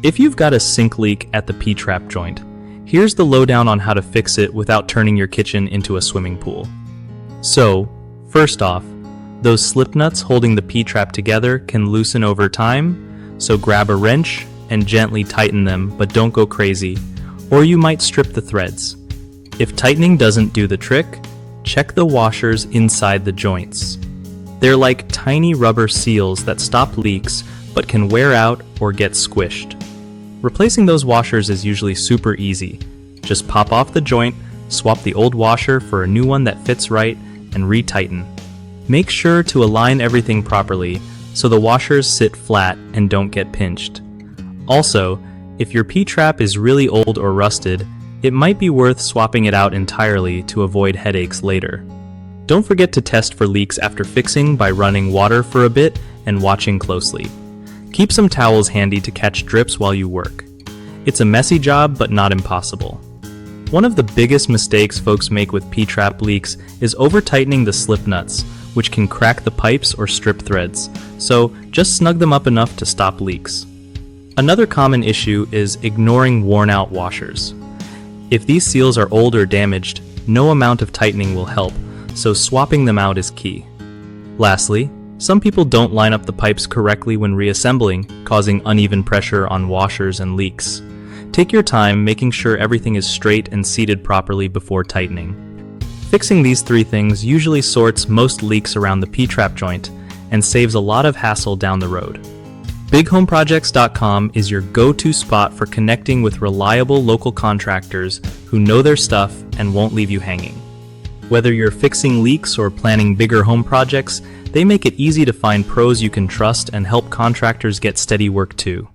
If you've got a sink leak at the P-trap joint, here's the lowdown on how to fix it without turning your kitchen into a swimming pool. So, first off, those slip nuts holding the P-trap together can loosen over time, so grab a wrench and gently tighten them, but don't go crazy, or you might strip the threads. If tightening doesn't do the trick, check the washers inside the joints. They're like tiny rubber seals that stop leaks but can wear out or get squished. Replacing those washers is usually super easy. Just pop off the joint, swap the old washer for a new one that fits right, and retighten. Make sure to align everything properly so the washers sit flat and don't get pinched. Also, if your P-trap is really old or rusted, it might be worth swapping it out entirely to avoid headaches later. Don't forget to test for leaks after fixing by running water for a bit and watching closely. Keep some towels handy to catch drips while you work. It's a messy job, but not impossible. One of the biggest mistakes folks make with P-trap leaks is over-tightening the slip nuts, which can crack the pipes or strip threads, so just snug them up enough to stop leaks. Another common issue is ignoring worn-out washers. If these seals are old or damaged, no amount of tightening will help, so swapping them out is key. Lastly, some people don't line up the pipes correctly when reassembling, causing uneven pressure on washers and leaks. Take your time making sure everything is straight and seated properly before tightening. Fixing these three things usually sorts most leaks around the P-trap joint and saves a lot of hassle down the road. BigHomeProjects.com is your go-to spot for connecting with reliable local contractors who know their stuff and won't leave you hanging. Whether you're fixing leaks or planning bigger home projects, they make it easy to find pros you can trust and help contractors get steady work too.